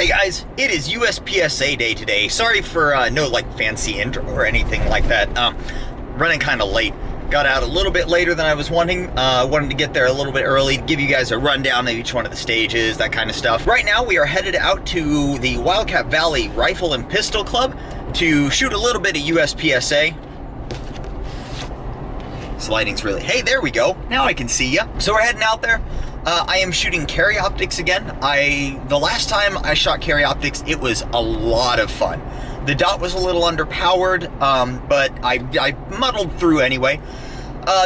Hey guys, it is USPSA day today. Sorry for no fancy intro or anything like that. Running kind of late. Got out a little bit later than I was wanting. Wanted to get there a little bit early to give you guys a rundown of each one of the stages, that kind of stuff. Right now we are headed out to the Wildcat Valley Rifle and Pistol Club to shoot a little bit of USPSA. This lighting's really... Hey, there we go. Now I can see ya. So we're heading out there. I am shooting carry optics again. The last time I shot carry optics, it was a lot of fun. The dot was a little underpowered, but I muddled through anyway.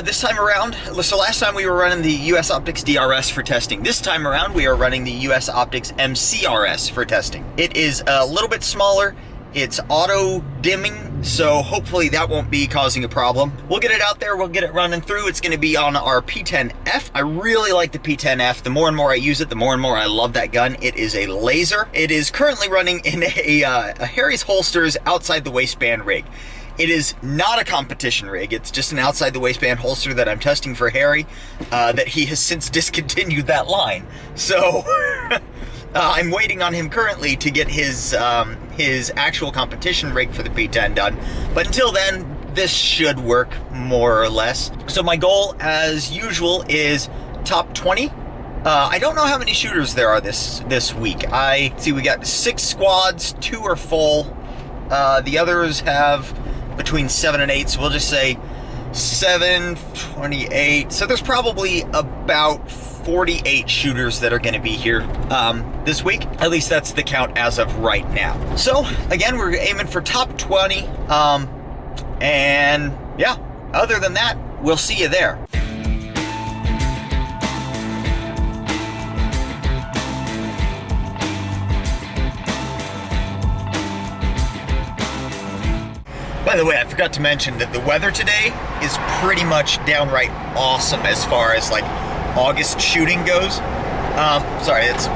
This time around, so last time we were running the US Optics DRS for testing. This time around, we are running the US Optics MCRS for testing. It is a little bit smaller. It's auto dimming, so hopefully that won't be causing a problem. We'll get it out there, we'll get it running through. It's gonna be on our P10F. I really like the P10F. The more and more I use it, the more and more I love that gun. It is a laser. It is currently running in a Harry's Holsters outside the waistband rig. It is not a competition rig. It's just an outside the waistband holster that I'm testing for Harry, that he has since discontinued that line. So I'm waiting on him currently to get his actual competition rig for the P10 done. But until then, this should work more or less. So my goal, as usual, is top 20. I don't know how many shooters there are this week. I see we got 6 squads, 2 are full. The others have between 7 and 8, so we'll just say 7, 28. So there's probably about 48 shooters that are going to be here this week. At least that's the count as of right now. So again, we're aiming for top 20. And yeah, other than that, we'll see you there. By the way, I forgot to mention that the weather today is pretty much downright awesome as far as August shooting goes. Sorry, it's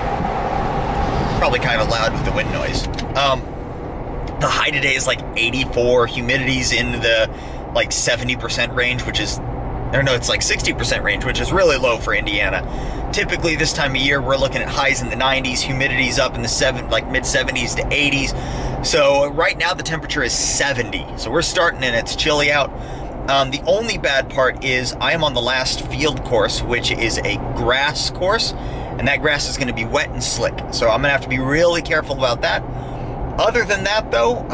probably kind of loud with the wind noise. The high today is 84, humidity's in the 70% range, which is, or no, it's 60% range, which is really low for Indiana. Typically this time of year, we're looking at highs in the 90s, humidity's up in the mid 70s to 80s. So right now the temperature is 70. So we're starting and it's chilly out. The only bad part is I am on the last field course, which is a grass course, and that grass is going to be wet and slick. So I'm going to have to be really careful about that. Other than that though,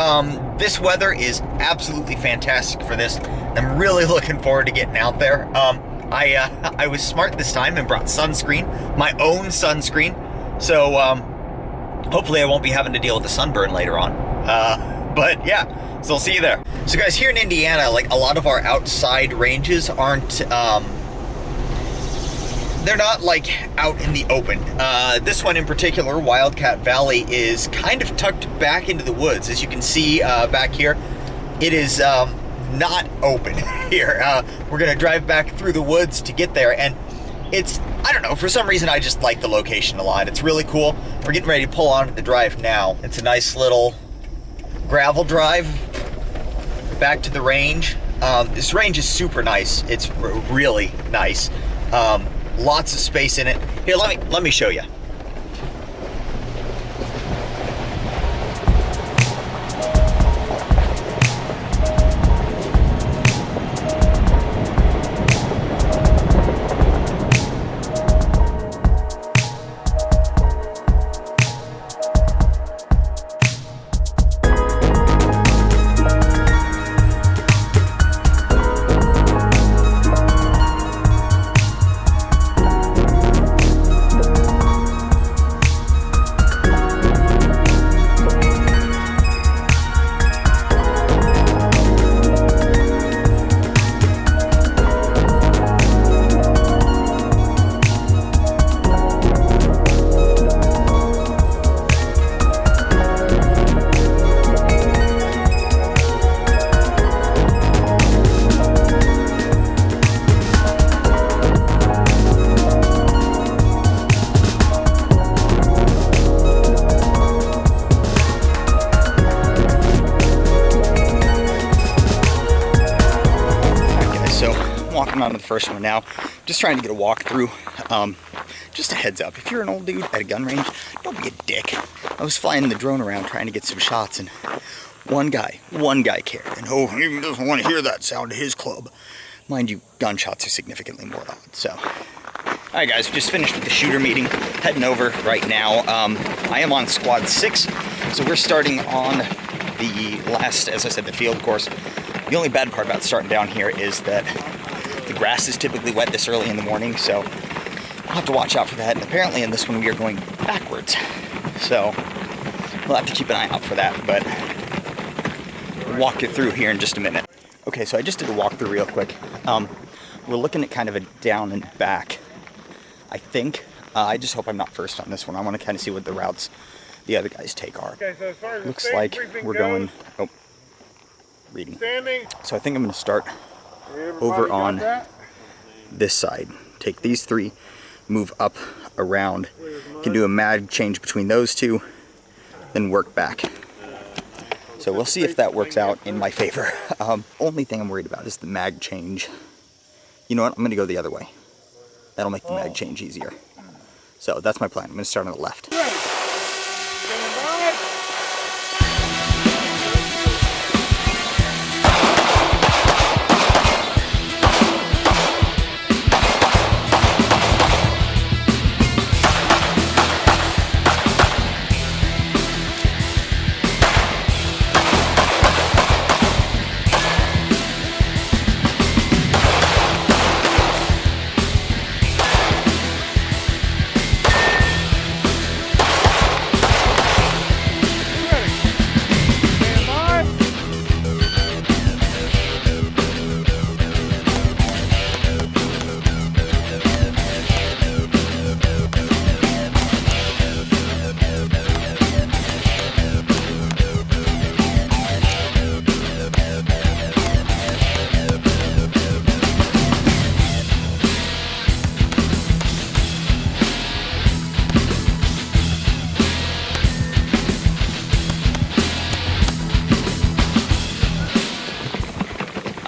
this weather is absolutely fantastic for this. I'm really looking forward to getting out there. I was smart this time and brought sunscreen, my own sunscreen. So hopefully I won't be having to deal with the sunburn later on. But yeah, so I'll see you there. So guys, here in Indiana, a lot of our outside ranges aren't, they're not out in the open. This one in particular, Wildcat Valley, is kind of tucked back into the woods. As you can see back here, it is not open here. We're gonna drive back through the woods to get there, and it's, I don't know, for some reason I just like the location a lot. It's really cool. We're getting ready to pull onto the drive now. It's a nice little gravel drive back to the range. This range is super nice. It's really nice. Lots of space in it. Here, let me show you. walking onto the first one now. Just trying to get a walk through. just a heads up, if you're an old dude at a gun range, don't be a dick. I was flying the drone around trying to get some shots, and one guy cared. And oh, he doesn't want to hear that sound at his club. Mind you, gunshots are significantly more loud, so. All right, guys, we just finished with the shooter meeting. Heading over right now. I am on squad 6, so we're starting on the last, as I said, the field course. The only bad part about starting down here is that the grass is typically wet this early in the morning, so I'll have to watch out for that. And apparently in this one we are going backwards, so we'll have to keep an eye out for that, but we'll walk it through here in just a minute. Okay, so I just did a walkthrough real quick. We're looking at kind of a down and back, I think. I just hope I'm not first on this one. I want to kind of see what the routes the other guys take are. Okay, so as far as looks like we're going, oh, reading. Standing. So I think I'm going to start over on this side. Take these 3, move up around. Can do a mag change between those 2, then work back. So we'll see if that works out in my favor. Only thing I'm worried about is the mag change. You know what? I'm going to go the other way. That'll make the mag change easier. So that's my plan. I'm going to start on the left.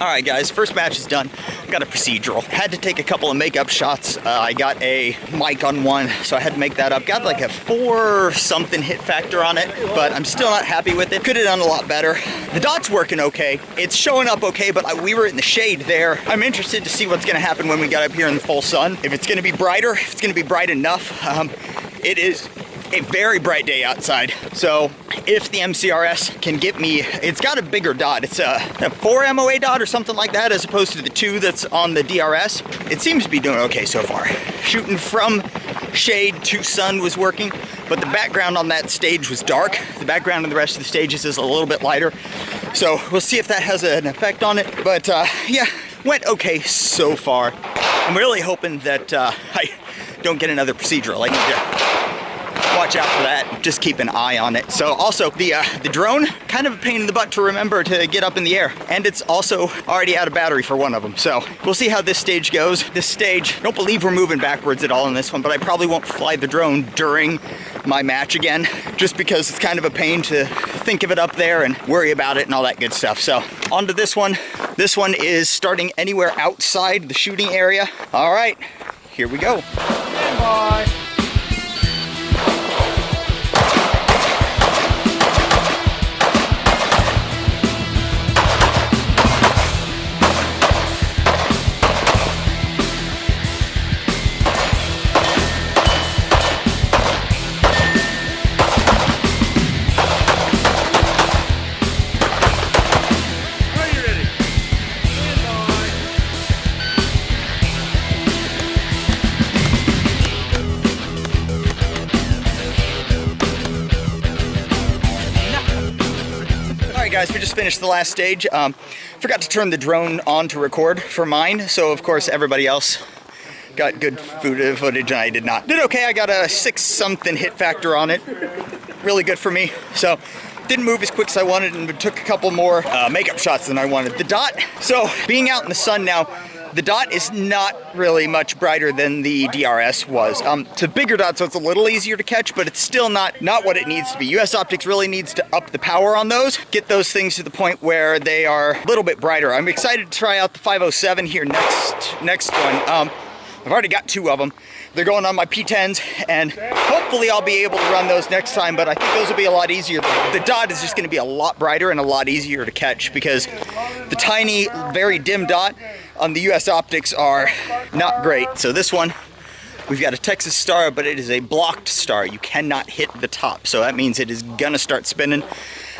Alright guys, first match is done. Got a procedural. Had to take a couple of makeup shots. I got a mic on one, so I had to make that up. Got like a 4 something hit factor on it, but I'm still not happy with it. Could have done a lot better. The dot's working okay. It's showing up okay, but we were in the shade there. I'm interested to see what's gonna happen when we got up here in the full sun. If it's gonna be brighter, if it's gonna be bright enough. It is a very bright day outside, so if the MCRS can get me, it's got a bigger dot. It's a 4 MOA dot or something like that, as opposed to the 2 that's on the DRS. It seems to be doing okay so far. Shooting from shade to sun was working, but the background on that stage was dark. The background on the rest of the stages is a little bit lighter, so we'll see if that has an effect on it. But yeah, went okay so far. I'm really hoping that I don't get another procedural. I need to watch out for that, just keep an eye on it. So also the drone, kind of a pain in the butt to remember to get up in the air, and it's also already out of battery for one of them. So we'll see how this stage goes. This stage, I don't believe we're moving backwards at all in this one, but I probably won't fly the drone during my match again, just because it's kind of a pain to think of it up there and worry about it and all that good stuff. So on to this one. This one is starting anywhere outside the shooting area. All right, here we go. Bye. Guys, we just finished the last stage. Forgot to turn the drone on to record for mine, so of course everybody else got good footage and I did not. Did okay, I got a 6 something hit factor on it. Really good for me. So didn't move as quick as I wanted and took a couple more makeup shots than I wanted. The dot, so being out in the sun now, the dot is not really much brighter than the DRS was. It's a bigger dot, so it's a little easier to catch, but it's still not what it needs to be. US Optics really needs to up the power on those, get those things to the point where they are a little bit brighter. I'm excited to try out the 507 here next one. I've already got 2 of them. They're going on my P10s, and hopefully I'll be able to run those next time, but I think those will be a lot easier. The dot is just going to be a lot brighter and a lot easier to catch because the tiny, very dim dot on the US optics are not great. So this one, we've got a Texas star, but it is a blocked star. You cannot hit the top, so that means it is going to start spinning.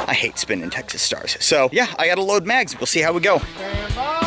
I hate spinning Texas stars. So yeah, I got to load mags. We'll see how we go. Stand by.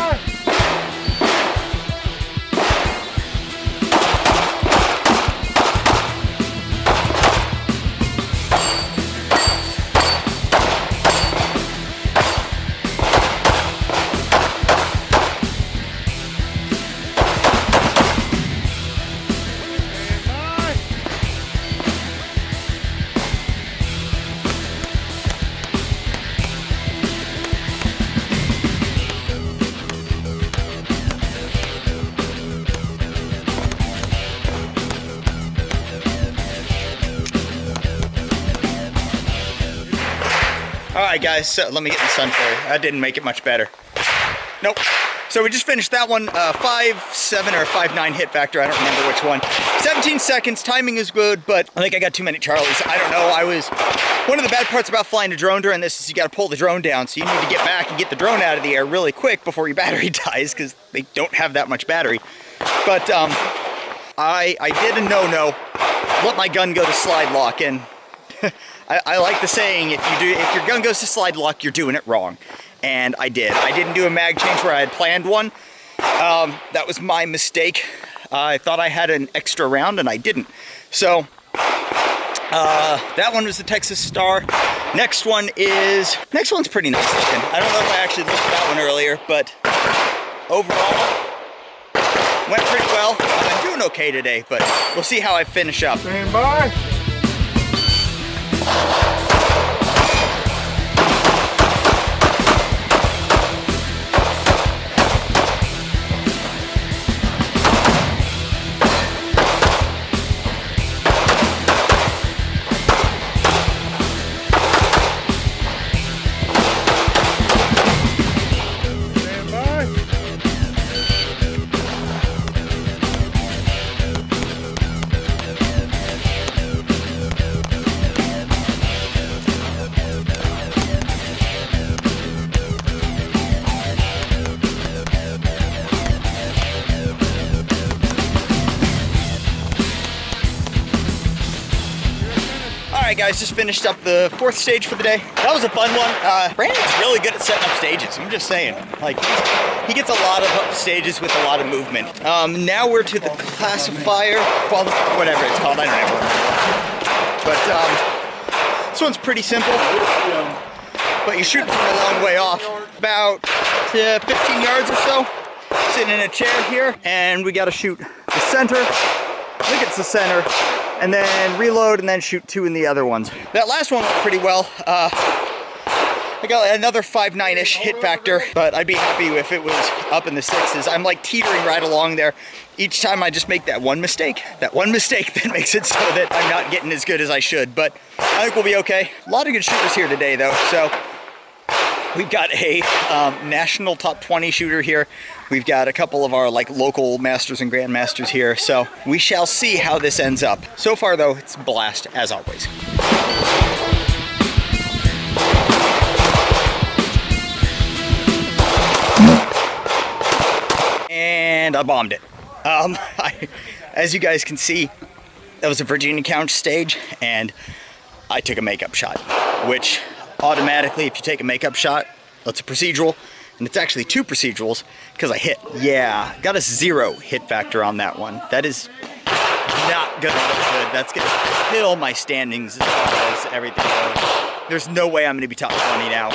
Alright guys, so let me get in the sun for you. That didn't make it much better. Nope. So we just finished that one, 5.7 or 5.9 hit factor, I don't remember which one. 17 seconds, timing is good, but I think I got too many Charlies. I don't know, one of the bad parts about flying a drone during this is you gotta pull the drone down, so you need to get back and get the drone out of the air really quick before your battery dies, because they don't have that much battery. But I did a no-no, let my gun go to slide lock, and I like the saying, if your gun goes to slide lock, you're doing it wrong. And I did. I didn't do a mag change where I had planned one. That was my mistake. I thought I had an extra round and I didn't. So, that one was the Texas Star. Next one's pretty nice looking. I don't know if I actually looked at that one earlier, but overall, went pretty well. I'm doing okay today, but we'll see how I finish up. Stand by. Alright guys, just finished up the 4th stage for the day. That was a fun one. Brandon's really good at setting up stages, I'm just saying. Like, he gets a lot of stages with a lot of movement. Now we're to the Classifier, well, whatever it's called, I don't know. But this one's pretty simple, but you're shooting from a long way off. About 15 yards or so. Sitting in a chair here, and we gotta shoot the center. I think it's the center. And then reload and then shoot 2 in the other ones. That last one went pretty well. I got another 5.9-ish hit factor, but I'd be happy if it was up in the 6s. I'm like teetering right along there. Each time I just make that one mistake that makes it so that I'm not getting as good as I should, but I think we'll be okay. A lot of good shooters here today though, so we've got a national top 20 shooter here. We've got a couple of our like local masters and grandmasters here, so we shall see how this ends up. So far though, it's a blast as always. And I bombed it. As you guys can see, that was a Virginia Couch stage, and I took a makeup shot, which automatically, if you take a makeup shot, that's a procedural, and it's actually 2 procedurals because I hit. Yeah, got a 0 hit factor on that one. That is not gonna look good. That's gonna kill my standings as far as everything goes. There's no way I'm gonna be top 20 now.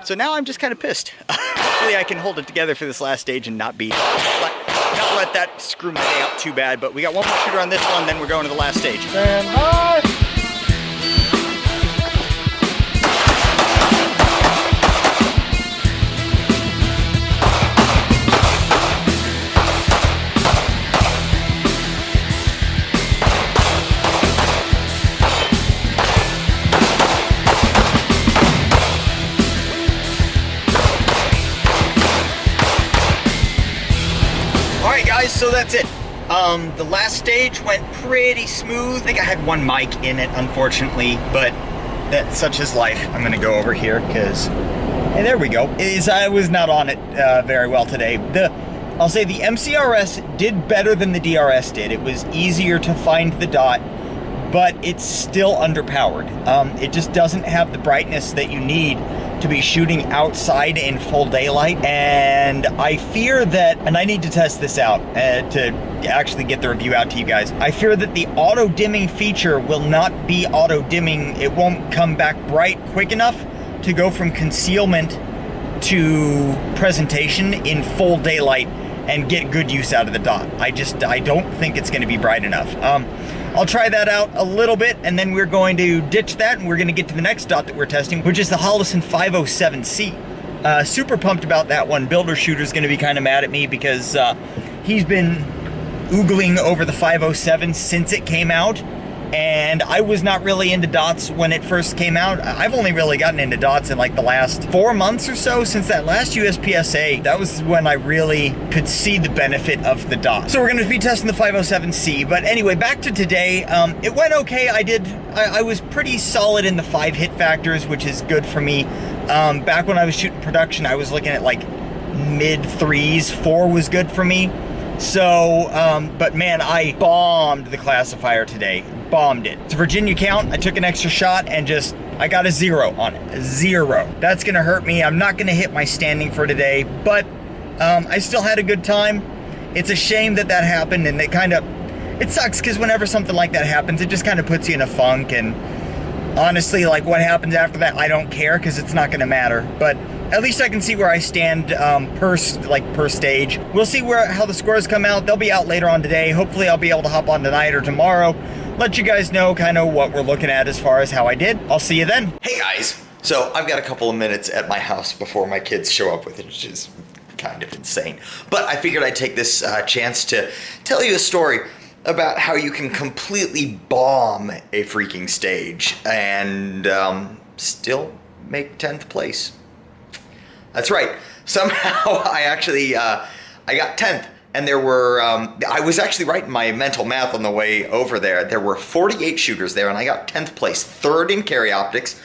So now I'm just kind of pissed. Hopefully I can hold it together for this last stage and not let that screw my day up too bad. But we got one more shooter on this one, then we're going to the last stage. Stand by. So that's it. The last stage went pretty smooth. I think I had one mic in it, unfortunately, but that's such is life. I'm gonna go over here because, hey, there we go. I was not on it very well today. I'll say the MCRS did better than the DRS did. It was easier to find the dot, but it's still underpowered. It just doesn't have the brightness that you need to be shooting outside in full daylight. And I fear that, and I need to test this out to actually get the review out to you guys. I fear that the auto dimming feature will not be auto dimming. It won't come back bright quick enough to go from concealment to presentation in full daylight and get good use out of the dot. I don't think it's gonna be bright enough. I'll try that out a little bit, and then we're going to ditch that, and we're gonna get to the next dot that we're testing, which is the Holosun 507C. Super pumped about that one. Builder Shooter's gonna be kind of mad at me because he's been oogling over the 507 since it came out, and I was not really into dots when it first came out. I've only really gotten into dots in like the last 4 months or so. Since that last USPSA, that was when I really could see the benefit of the dot. So we're gonna be testing the 507C, but anyway, back to today. It went okay. I was pretty solid in the 5 hit factors, which is good for me. Back when I was shooting production, I was looking at like mid 3s. 4 was good for me. So, but man, I bombed the classifier today. Bombed it. It's a Virginia count. I took an extra shot and I got a 0 on it. A 0. That's gonna hurt me. I'm not gonna hit my standing for today, but I still had a good time. It's a shame that happened, and it sucks because whenever something like that happens, it just kind of puts you in a funk, and honestly, like what happens after that, I don't care because it's not gonna matter. But at least I can see where I stand per stage. We'll see how the scores come out. They'll be out later on today. Hopefully I'll be able to hop on tonight or tomorrow. Let you guys know kind of what we're looking at as far as how I did. I'll see you then. Hey guys, so I've got a couple of minutes at my house before my kids show up with it, which is kind of insane. But I figured I'd take this chance to tell you a story about how you can completely bomb a freaking stage and still make 10th place. That's right. Somehow I actually, I got 10th, and there were, I was actually right in my mental math on the way over there. There were 48 shooters there, and I got 10th place, 3rd in carry optics,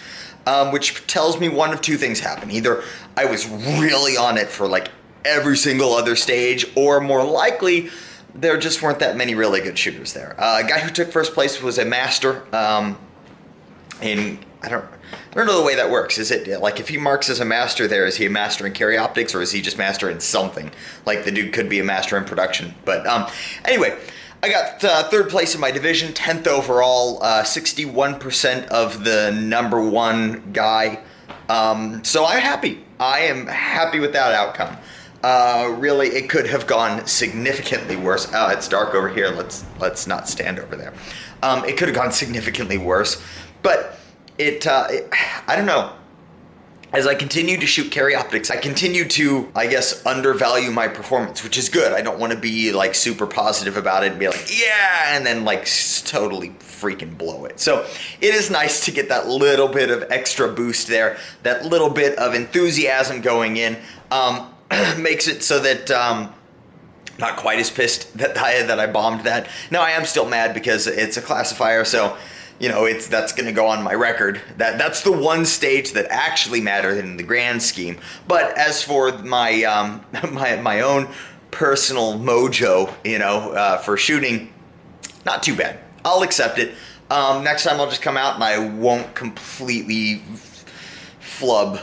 which tells me one of two things happened. Either I was really on it for like every single other stage, or more likely, there just weren't that many really good shooters there. A guy who took first place was a master, I don't know the way that works. Is it like if he marks as a master there, is he a master in carry optics, or is he just master in something? Like the dude could be a master in production. But anyway, I got 3rd place in my division, 10th overall, 61% of the #1 guy. So I'm happy. I am happy with that outcome. Really, it could have gone significantly worse. It's dark over here. Let's not stand over there. It could have gone significantly worse, but I don't know. As I continue to shoot carry optics, I continue to, I guess, undervalue my performance, which is good. I don't want to be like super positive about it and be like, yeah, and then like totally freaking blow it. So it is nice to get that little bit of extra boost there, that little bit of enthusiasm going in. Makes it so that not quite as pissed that I bombed that. Now I am still mad because it's a classifier, so you know that's going to go on my record. That's the one stage that actually mattered in the grand scheme. But as for my my own personal mojo, you know, for shooting, not too bad. I'll accept it. Next time I'll just come out and I won't completely flub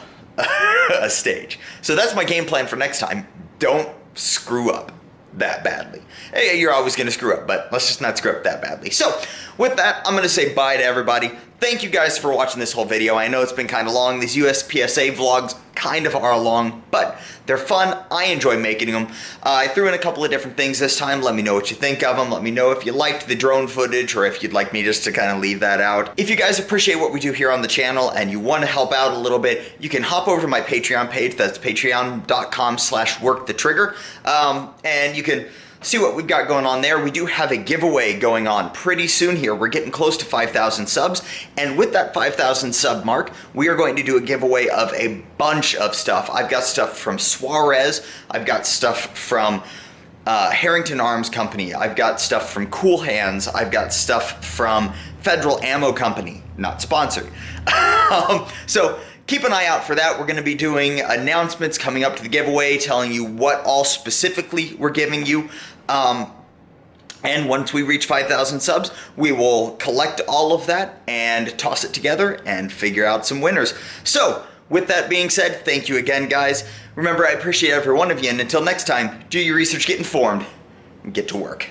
a stage. So that's my game plan for next time. Don't screw up that badly. Hey, you're always going to screw up, but let's just not screw up that badly. So with that, I'm going to say bye to everybody. Thank you guys for watching this whole video. I know it's been kind of long. These USPSA vlogs kind of are long, but they're fun. I enjoy making them. I threw in a couple of different things this time. Let me know what you think of them. Let me know if you liked the drone footage or if you'd like me just to kind of leave that out. If you guys appreciate what we do here on the channel and you want to help out a little bit, you can hop over to my Patreon page. That's patreon.com/WorkTheTrigger. And you can see what we've got going on there. We do have a giveaway going on pretty soon here. We're getting close to 5,000 subs, and with that 5,000 sub mark, we are going to do a giveaway of a bunch of stuff. I've got stuff from Suarez, I've got stuff from Harrington Arms Company. I've got stuff from Cool Hands. I've got stuff from Federal Ammo Company, not sponsored. So keep an eye out for that. We're going to be doing announcements coming up to the giveaway, telling you what all specifically we're giving you. And once we reach 5,000 subs, we will collect all of that and toss it together and figure out some winners. So with that being said, thank you again, guys. Remember, I appreciate every one of you, and until next time, do your research, get informed, and get to work.